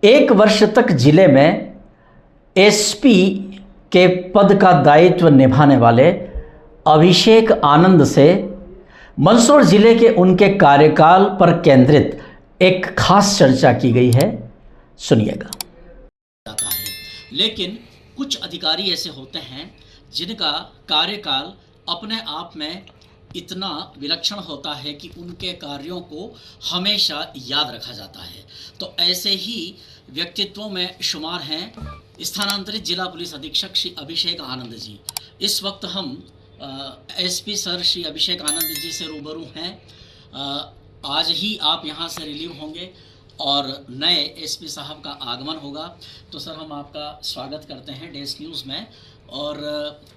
एक वर्ष तक जिले में एसपी के पद का दायित्व निभाने वाले अभिषेक आनंद से मंदसौर जिले के उनके कार्यकाल पर केंद्रित एक खास चर्चा की गई है। सुनिएगा। जाता है, लेकिन कुछ अधिकारी ऐसे होते हैं जिनका कार्यकाल अपने आप में इतना विलक्षण होता है कि उनके कार्यों को हमेशा याद रखा जाता है। तो ऐसे ही व्यक्तित्वों में शुमार हैं स्थानांतरित जिला पुलिस अधीक्षक श्री अभिषेक आनंद जी। इस वक्त हम एसपी सर श्री अभिषेक आनंद जी से रूबरू हैं। आज ही आप यहाँ से रिलीव होंगे और नए एसपी साहब का आगमन होगा। तो सर, हम आपका स्वागत करते हैं डेस्क न्यूज़ में। और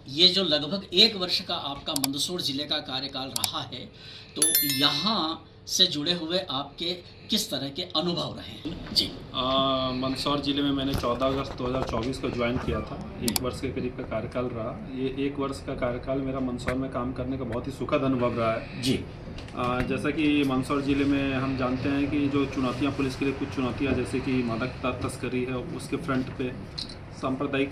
ये जो लगभग एक वर्ष का आपका मंदसौर ज़िले का कार्यकाल रहा है, तो यहाँ से जुड़े हुए आपके किस तरह के अनुभव रहे हैं? जी, मंदसौर ज़िले में मैंने 14 अगस्त 2024 को ज्वाइन किया था। एक वर्ष के करीब का कार्यकाल रहा। ये एक वर्ष का कार्यकाल मेरा मंदसौर में काम करने का बहुत ही सुखद अनुभव रहा है। जी, जैसा कि मंदसौर ज़िले में हम जानते हैं कि जो चुनौतियां पुलिस के लिए, कुछ चुनौतियां जैसे कि मादक तस्करी है, उसके फ्रंट पे सांप्रदायिक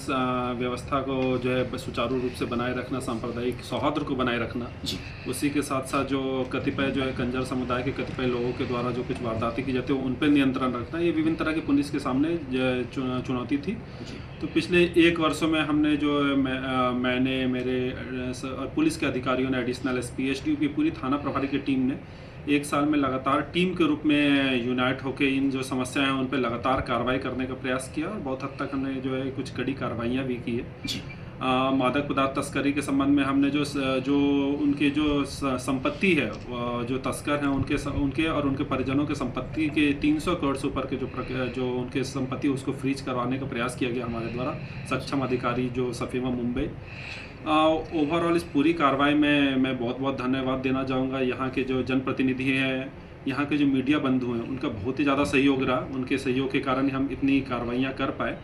व्यवस्था को जो है सुचारू रूप से बनाए रखना, सांप्रदायिक सौहार्द को बनाए रखना जी, उसी के साथ साथ जो कतिपय जो है कंजर समुदाय के कतिपय लोगों के द्वारा जो कुछ वारदातें की जाती है उन पर नियंत्रण रखना, ये विभिन्न तरह की पुलिस के सामने चुनौती थी। तो पिछले एक वर्षों में हमने जो मैंने मेरे पुलिस के अधिकारियों ने, एडिशनल एसपी, एसडीओ की पूरी थाना प्रभारी की टीम ने एक साल में लगातार टीम के रूप में यूनाइट होकर इन जो समस्याएं हैं उन पर लगातार कार्रवाई करने का प्रयास किया और बहुत हद तक हमने जो है कुछ कड़ी कार्रवाइयाँ भी की है। जी, मादक पदार्थ तस्करी के संबंध में हमने जो उनके जो संपत्ति है, जो तस्कर हैं उनके और उनके परिजनों के संपत्ति के 300 करोड़ से ऊपर के जो उनके संपत्ति उसको फ्रीज करवाने का प्रयास किया गया हमारे द्वारा, सक्षम अधिकारी जो सफीमा मुंबई। ओवरऑल इस पूरी कार्रवाई में मैं बहुत बहुत धन्यवाद देना चाहूँगा। यहाँ के जो जनप्रतिनिधि हैं, यहाँ के जो मीडिया बंधु हैं, उनका बहुत ही ज़्यादा सहयोग रहा। उनके सहयोग के कारण ही हम इतनी कार्रवाइयाँ कर पाए।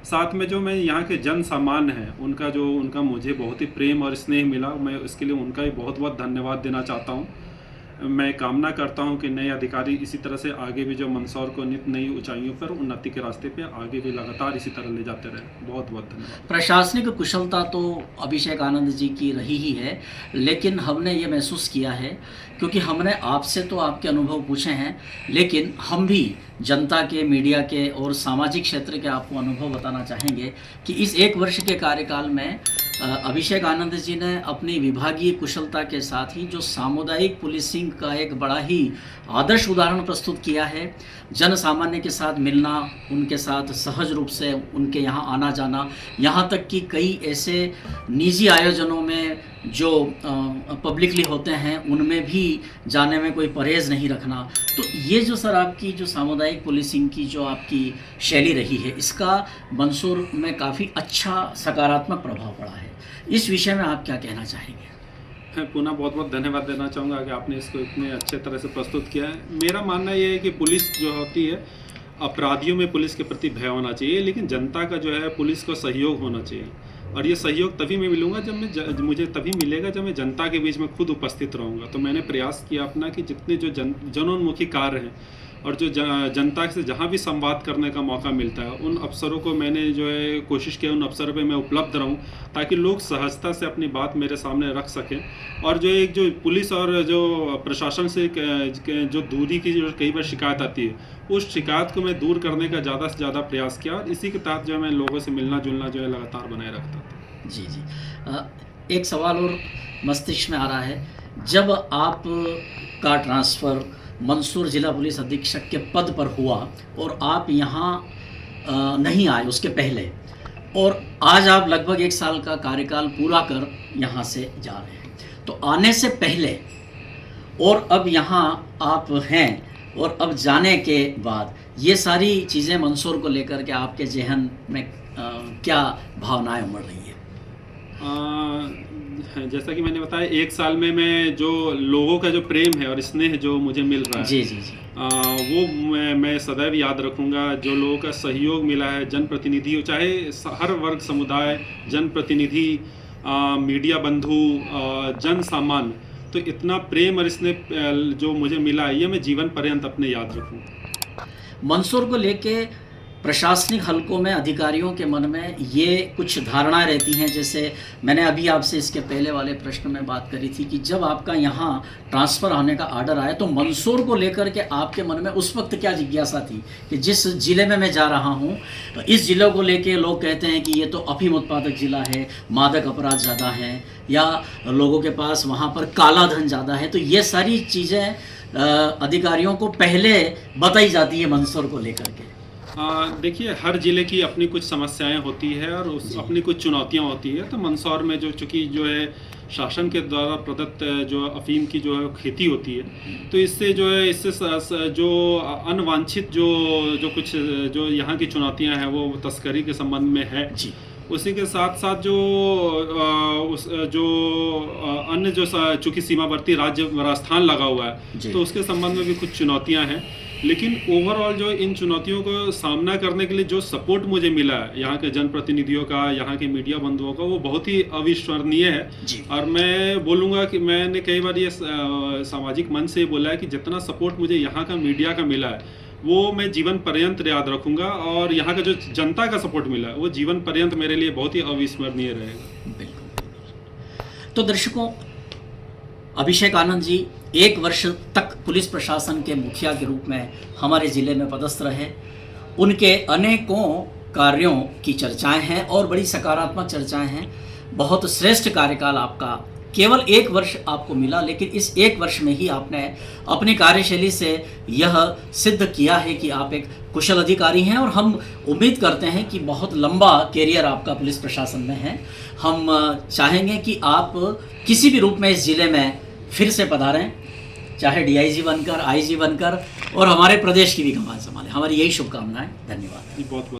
साथ में जो मैं यहाँ के जन सामान्य हैं, उनका मुझे बहुत ही प्रेम और स्नेह मिला। मैं इसके लिए उनका भी बहुत बहुत धन्यवाद देना चाहता हूँ। मैं कामना करता हूं कि नए अधिकारी इसी तरह से आगे भी जो मंदसौर को नित नई ऊंचाइयों पर, उन्नति के रास्ते पे आगे भी लगातार इसी तरह ले जाते रहे। बहुत बहुत धन्यवाद। प्रशासनिक कुशलता तो अभिषेक आनंद जी की रही ही है, लेकिन हमने ये महसूस किया है, क्योंकि हमने आपसे तो आपके अनुभव पूछे हैं, लेकिन हम भी जनता के, मीडिया के और सामाजिक क्षेत्र के आपको अनुभव बताना चाहेंगे कि इस एक वर्ष के कार्यकाल में अभिषेक आनंद जी ने अपनी विभागीय कुशलता के साथ ही जो सामुदायिक पुलिसिंग का एक बड़ा ही आदर्श उदाहरण प्रस्तुत किया है। जन सामान्य के साथ मिलना, उनके साथ सहज रूप से उनके यहाँ आना जाना, यहाँ तक कि कई ऐसे निजी आयोजनों में जो पब्लिकली होते हैं उनमें भी जाने में कोई परहेज़ नहीं रखना। तो ये जो सर आपकी जो सामुदायिक पुलिसिंग की जो आपकी शैली रही है, इसका मंदसौर में काफ़ी अच्छा सकारात्मक प्रभाव पड़ा है। इस विषय में आप क्या कहना चाहेंगे? मैं पुनः बहुत बहुत धन्यवाद देना चाहूँगा कि आपने इसको इतने अच्छे तरह से प्रस्तुत किया है। मेरा मानना ये है कि पुलिस जो होती है, अपराधियों में पुलिस के प्रति भय होना चाहिए, लेकिन जनता का जो है पुलिस को सहयोग होना चाहिए। और ये सहयोग तभी मैं मिलूंगा जब मुझे तभी मिलेगा जब मैं जनता के बीच में खुद उपस्थित रहूँगा। तो मैंने प्रयास किया अपना कि जितने जो जनोन्मुखी कार्य हैं और जो जनता से जहाँ भी संवाद करने का मौका मिलता है, उन अवसरों को मैंने जो है कोशिश किया, उन अवसरों पे मैं उपलब्ध रहूं ताकि लोग सहजता से अपनी बात मेरे सामने रख सकें। और जो पुलिस और जो प्रशासन से जो दूरी की जो कई बार शिकायत आती है, उस शिकायत को मैं दूर करने का ज़्यादा से ज़्यादा प्रयास किया और इसी के तहत जो मैं लोगों से मिलना जुलना जो है लगातार बनाए रखता था। जी जी, एक सवाल और मस्तिष्क में आ रहा है। जब आप का ट्रांसफ़र मंदसौर जिला पुलिस अधीक्षक के पद पर हुआ और आप यहाँ नहीं आए उसके पहले, और आज आप लगभग एक साल का कार्यकाल पूरा कर यहाँ से जा रहे हैं, तो आने से पहले और अब यहाँ आप हैं और अब जाने के बाद ये सारी चीज़ें मंदसौर को लेकर के आपके जहन में क्या भावनाएं उमड़ रही है? जैसा कि मैंने बताया, एक साल में मैं जो लोगों का जो प्रेम है और स्नेह जो मुझे मिल रहा है, जी जी जी, वो मैं सदैव याद रखूंगा। जो लोगों का सहयोग मिला है, जनप्रतिनिधि, चाहे हर वर्ग समुदाय, जनप्रतिनिधि, मीडिया बंधु, जन सामान्य, तो इतना प्रेम और स्नेह जो मुझे मिला है, ये मैं जीवन पर्यंत अपने याद रखूँगा। मंदसौर को लेके प्रशासनिक हलकों में अधिकारियों के मन में ये कुछ धारणाएं रहती हैं, जैसे मैंने अभी आपसे इसके पहले वाले प्रश्न में बात करी थी कि जब आपका यहाँ ट्रांसफ़र होने का ऑर्डर आया तो मंदसौर को लेकर के आपके मन में उस वक्त क्या जिज्ञासा थी कि जिस ज़िले में मैं जा रहा हूँ तो इस ज़िले को लेके लोग कहते हैं कि ये तो अफीम उत्पादक ज़िला है, मादक अपराध ज़्यादा है, या लोगों के पास वहाँ पर काला धन ज़्यादा है। तो ये सारी चीज़ें अधिकारियों को पहले बताई जाती है मंदसौर को लेकर के। देखिए, हर ज़िले की अपनी कुछ समस्याएं होती है और अपनी कुछ चुनौतियां होती है। तो मंदसौर में जो चूँकि जो है शासन के द्वारा प्रदत्त जो अफीम की जो है खेती होती है, तो इससे जो है इससे जो अनवांछित जो कुछ जो यहाँ की चुनौतियां हैं वो तस्करी के संबंध में है जी। उसी के साथ साथ अन्य जो चूँकि सीमावर्ती राज्य राजस्थान लगा हुआ है तो उसके संबंध में भी कुछ चुनौतियां हैं। लेकिन ओवरऑल जो इन चुनौतियों को सामना करने के लिए जो सपोर्ट मुझे मिला है यहाँ के जनप्रतिनिधियों का, यहाँ के मीडिया बंधुओं का, वो बहुत ही अविस्मरणीय है। और मैं बोलूँगा कि मैंने कई बार ये सामाजिक मंच से बोला है कि जितना सपोर्ट मुझे यहाँ का मीडिया का मिला है वो मैं जीवन पर्यंत याद रखूँगा, और यहाँ का जो जनता का सपोर्ट मिला है वो जीवन पर्यंत मेरे लिए बहुत ही अविस्मरणीय रहेगा। बिल्कुल। तो दर्शकों, अभिषेक आनंद जी 1 वर्ष तक पुलिस प्रशासन के मुखिया के रूप में हमारे ज़िले में पदस्थ रहे। उनके अनेकों कार्यों की चर्चाएं हैं और बड़ी सकारात्मक चर्चाएं हैं। बहुत श्रेष्ठ कार्यकाल आपका, केवल 1 वर्ष आपको मिला, लेकिन इस 1 वर्ष में ही आपने अपनी कार्यशैली से यह सिद्ध किया है कि आप एक कुशल अधिकारी हैं, और हम उम्मीद करते हैं कि बहुत लंबा कैरियर आपका पुलिस प्रशासन में है। हम चाहेंगे कि आप किसी भी रूप में इस ज़िले में फिर से पधारें, चाहे डीआईजी बनकर, आईजी बनकर, और हमारे प्रदेश की भी कमान संभालें। हमारी यही शुभकामनाएं। धन्यवाद। बहुत बहुत